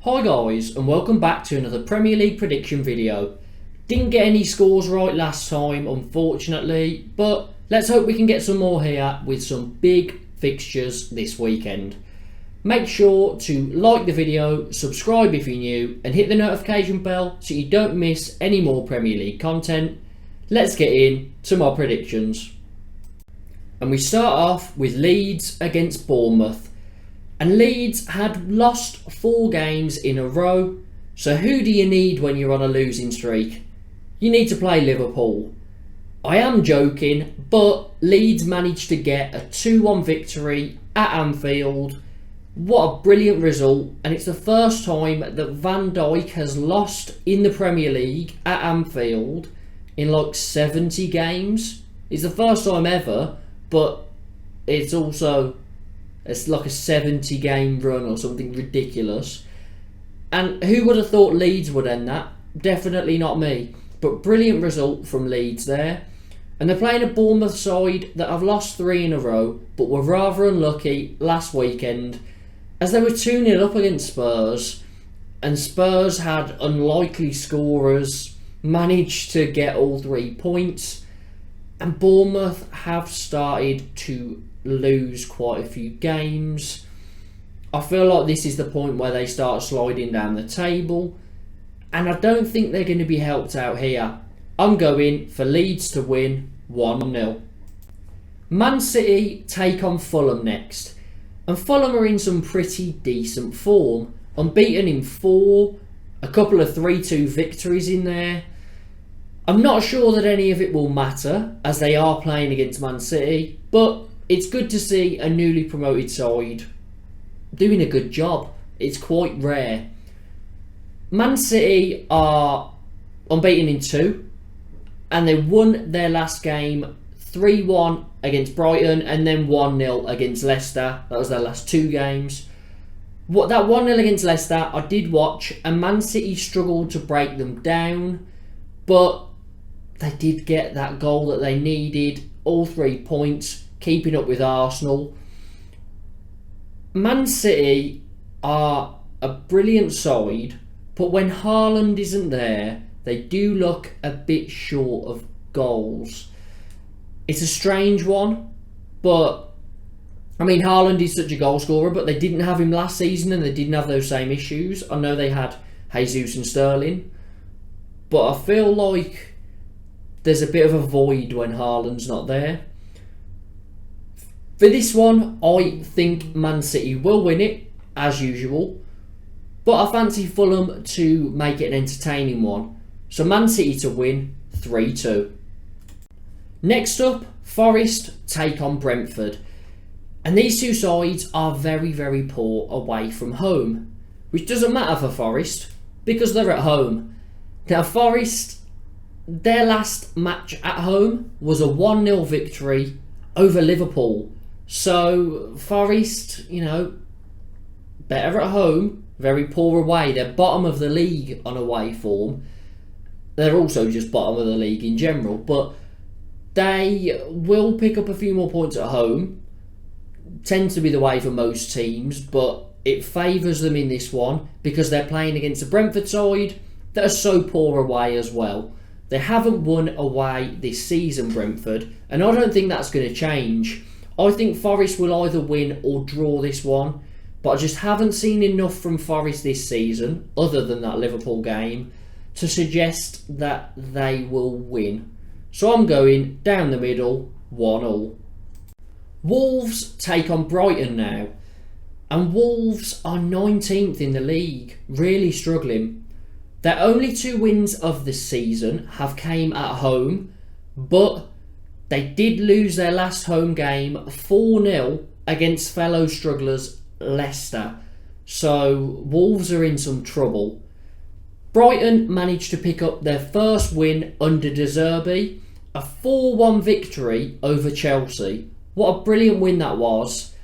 Hi guys, and welcome back to another Premier League prediction video. Didn't get any scores right last time, unfortunately, but let's hope we can get some more here with some big fixtures this weekend. Make sure to like the video, subscribe if you're new, and hit the notification bell so you don't miss any more Premier League content. Let's get into my predictions. And we start off with Leeds against Bournemouth. And Leeds had lost 4 games in a row. So who do you need when you're on a losing streak? You need to play Liverpool. I am joking, but Leeds managed to get a 2-1 victory at Anfield. What a brilliant result. And it's the first time that Van Dijk has lost in the Premier League at Anfield in like 70 games. It's the first time ever, but it's like a 70 game run or something ridiculous. And who would have thought Leeds would end that? Definitely not me. But brilliant result from Leeds there. And they're playing a Bournemouth side that have lost 3 in a row, but were rather unlucky last weekend as they were 2-0 up against Spurs. And Spurs had unlikely scorers, managed to get all 3 points. And Bournemouth have started to lose quite a few games. I feel like this is the point where they start sliding down the table, and I don't think they're going to be helped out here. I'm going for Leeds to win 1-0. Man City take on Fulham next, and Fulham are in some pretty decent form. Unbeaten in 4, a couple of 3-2 victories in there. I'm not sure that any of it will matter as they are playing against Man City, but it's good to see a newly promoted side doing a good job. It's quite rare. Man City are unbeaten in 2, and they won their last game 3-1 against Brighton and then 1-0 against Leicester. That was their last 2 games. That 1-0 against Leicester I did watch, and Man City struggled to break them down, but they did get that goal that they needed, all 3 points, keeping up with Arsenal. Man City are a brilliant side, but when Haaland isn't there, they do look a bit short of goals. It's a strange one, but I mean, Haaland is such a goal scorer, but they didn't have him last season and they didn't have those same issues. I know they had Jesus and Sterling, but I feel like there's a bit of a void when Haaland's not there. For this one, I think Man City will win it, as usual. But I fancy Fulham to make it an entertaining one. So Man City to win 3-2. Next up, Forest take on Brentford. And these 2 sides are very, very poor away from home. Which doesn't matter for Forest, because they're at home. Now Forest, their last match at home was a 1-0 victory over Liverpool. So Forest, better at home, very poor away. They're bottom of the league on away form. They're also just bottom of the league in general, but they will pick up a few more points at home. Tends to be the way for most teams, but it favours them in this one because they're playing against a Brentford side that are so poor away as well. They haven't won away this season, Brentford, and I don't think that's going to change. I think Forest will either win or draw this one, but I just haven't seen enough from Forest this season, other than that Liverpool game, to suggest that they will win. So I'm going down the middle, 1-1. Wolves take on Brighton now, and Wolves are 19th in the league, really struggling. Their only 2 wins of the season have came at home, but they did lose their last home game 4-0 against fellow strugglers Leicester. So Wolves are in some trouble. Brighton managed to pick up their first win under De Zerbi, a 4-1 victory over Chelsea. What a brilliant win that was.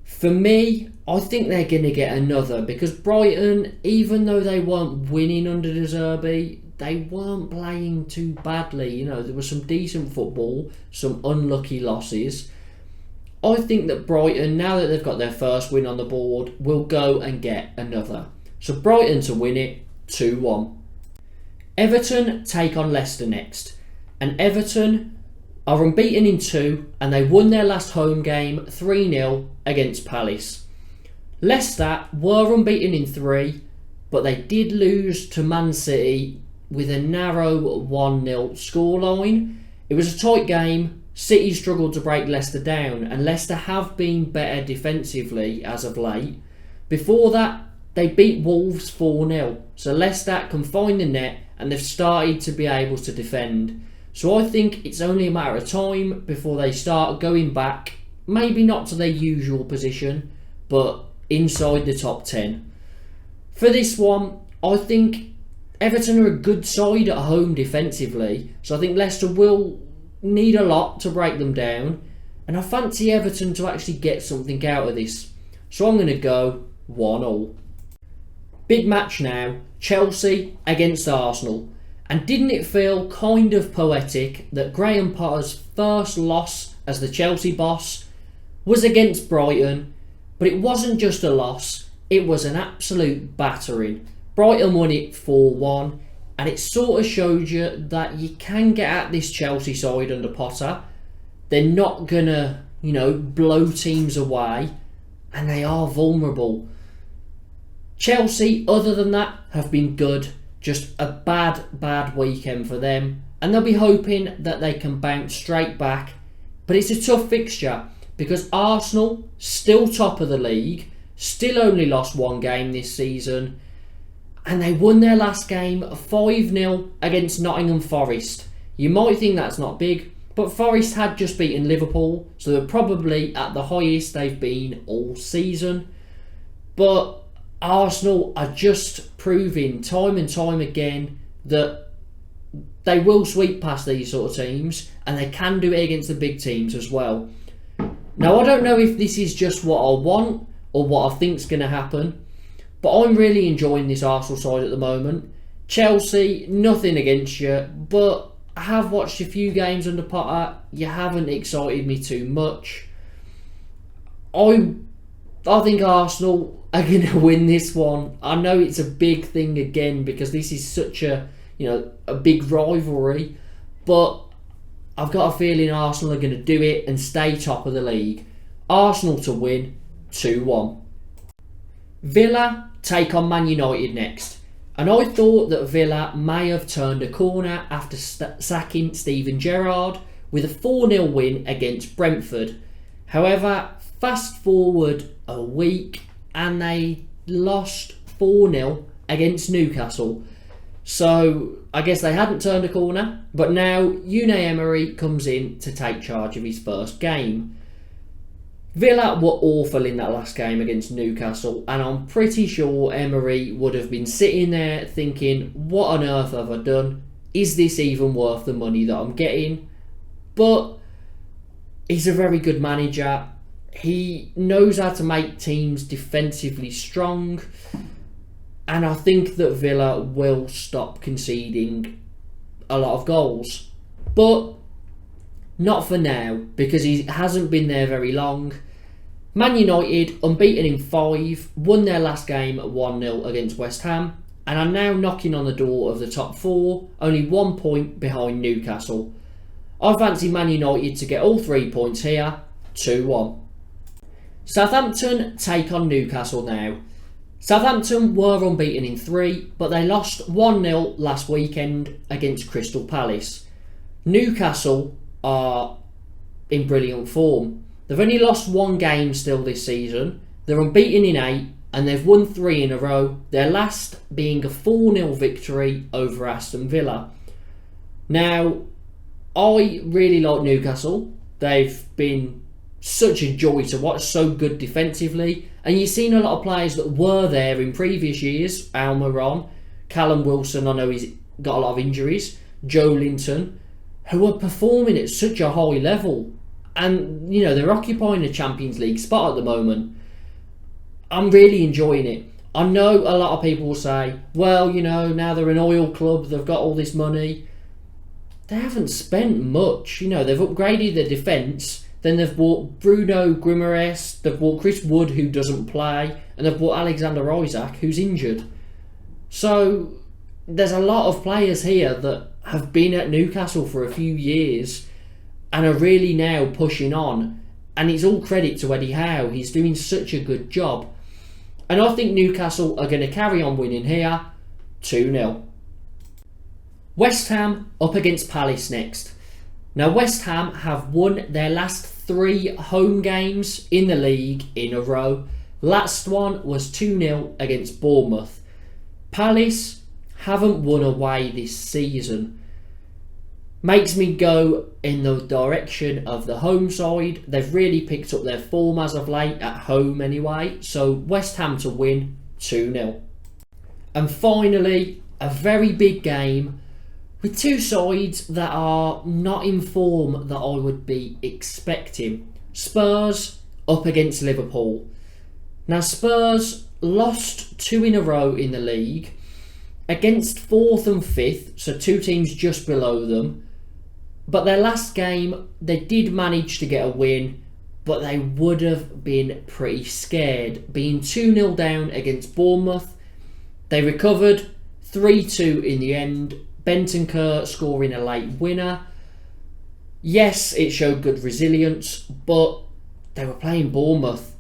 For me, I think they're going to get another because Brighton, even though they weren't winning under De Zerbi, they weren't playing too badly. There was some decent football, some unlucky losses. I think that Brighton, now that they've got their first win on the board, will go and get another. So Brighton to win it 2-1. Everton take on Leicester next. And Everton are unbeaten in 2 and they won their last home game 3-0 against Palace. Leicester were unbeaten in 3, but they did lose to Man City with a narrow 1-0 scoreline. It was a tight game. City struggled to break Leicester down, and Leicester have been better defensively as of late. Before that, they beat Wolves 4-0, so Leicester can find the net and they've started to be able to defend. So I think it's only a matter of time before they start going back, maybe not to their usual position, but inside the top 10. For this one, I think Everton are a good side at home defensively, so I think Leicester will need a lot to break them down, and I fancy Everton to actually get something out of this. So I'm going to go 1-1. Big match now, Chelsea against Arsenal. And didn't it feel kind of poetic that Graham Potter's first loss as the Chelsea boss was against Brighton? But it wasn't just a loss, it was an absolute battering. Brighton won it 4-1, and it sort of showed you that you can get at this Chelsea side under Potter. They're not going to, blow teams away, and they are vulnerable. Chelsea, other than that, have been good. Just a bad weekend for them, and they'll be hoping that they can bounce straight back. But it's a tough fixture because Arsenal, still top of the league, still only lost 1 game this season, and they won their last game 5-0 against Nottingham Forest. You might think that's not big, but Forest had just beaten Liverpool, so they're probably at the highest they've been all season. But Arsenal are just proving time and time again that they will sweep past these sort of teams, and they can do it against the big teams as well. Now, I don't know if this is just what I want or what I think's going to happen, but I'm really enjoying this Arsenal side at the moment. Chelsea, nothing against you, but I have watched a few games under Potter. You haven't excited me too much. I think Arsenal are going to win this one. I know it's a big thing again because this is such a big rivalry, but I've got a feeling Arsenal are going to do it and stay top of the league. Arsenal to win 2-1. Villa take on Man United next, and I thought that Villa may have turned a corner after sacking Steven Gerrard with a 4-0 win against Brentford. However, fast forward a week and they lost 4-0 against Newcastle. So I guess they hadn't turned a corner, but now Unai Emery comes in to take charge of his first game. Villa were awful in that last game against Newcastle, and I'm pretty sure Emery would have been sitting there thinking, what on earth have I done? Is this even worth the money that I'm getting? But he's a very good manager. He knows how to make teams defensively strong, and I think that Villa will stop conceding a lot of goals. But not for now, because he hasn't been there very long. Man United, unbeaten in 5, won their last game 1-0 against West Ham, and are now knocking on the door of the top 4, only 1 point behind Newcastle. I fancy Man United to get all 3 points here, 2-1. Southampton take on Newcastle now. Southampton were unbeaten in 3, but they lost 1-0 last weekend against Crystal Palace. Newcastle are in brilliant form. They've only lost 1 game still this season. They're unbeaten in 8 and they've won 3 in a row, their last being a 4-0 victory over Aston Villa. Now, I really like Newcastle. They've been such a joy to watch, so good defensively, and you've seen a lot of players that were there in previous years. Almiron, Callum Wilson, I know he's got a lot of injuries, Joe Linton, who are performing at such a high level, and they're occupying a Champions League spot at the moment. I'm really enjoying it. I know a lot of people will say, well, now they're an oil club, they've got all this money. They haven't spent much. They've upgraded their defence. Then they've bought Bruno Guimaraes, they've bought Chris Wood, who doesn't play, and they've bought Alexander Isak, who's injured. So there's a lot of players here that have been at Newcastle for a few years and are really now pushing on. And it's all credit to Eddie Howe. He's doing such a good job. And I think Newcastle are going to carry on winning here 2-0. West Ham up against Palace next. Now West Ham have won their last 3 home games in the league in a row. Last one was 2-0 against Bournemouth. Palace haven't won away this season. Makes me go in the direction of the home side. They've really picked up their form as of late, at home anyway. So West Ham to win 2-0. And finally, a very big game with 2 sides that are not in form that I would be expecting. Spurs up against Liverpool. Now Spurs lost 2 in a row in the league against 4th and 5th, so 2 teams just below them. But their last game, they did manage to get a win, but they would have been pretty scared. Being 2-0 down against Bournemouth, they recovered 3-2 in the end. Bentancur scoring a late winner. Yes, it showed good resilience, but they were playing Bournemouth.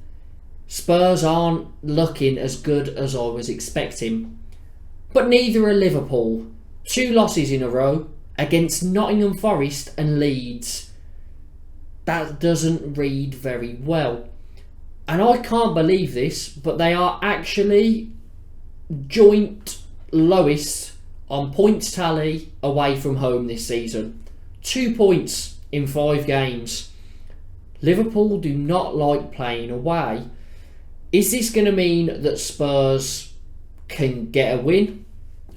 Spurs aren't looking as good as I was expecting. But neither are Liverpool. 2 losses in a row against Nottingham Forest and Leeds. That doesn't read very well. And I can't believe this, but they are actually joint lowest on points tally away from home this season. 2 points in 5 games. Liverpool do not like playing away. Is this going to mean that Spurs can get a win?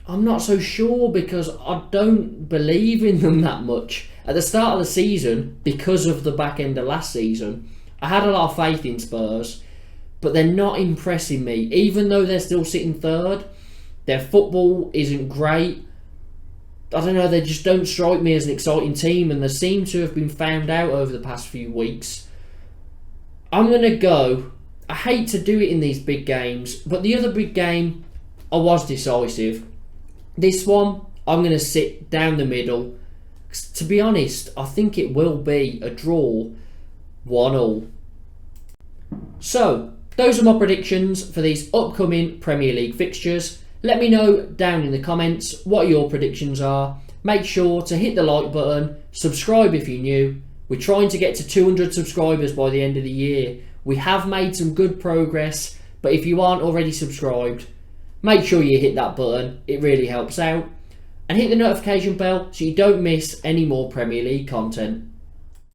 I'm not so sure, because I don't believe in them that much. At the start of the season, because of the back end of last season, I had a lot of faith in Spurs, but they're not impressing me. Even though they're still sitting 3rd, their football isn't great. I don't know, they just don't strike me as an exciting team, and they seem to have been found out over the past few weeks. I'm going to go. I hate to do it in these big games, but the other big game, I was decisive. This one, I'm going to sit down the middle. To be honest, I think it will be a draw, 1-1. So, those are my predictions for these upcoming Premier League fixtures. Let me know down in the comments what your predictions are. Make sure to hit the like button, subscribe if you're new. We're trying to get to 200 subscribers by the end of the year. We have made some good progress, but if you aren't already subscribed, make sure you hit that button, it really helps out. And hit the notification bell so you don't miss any more Premier League content.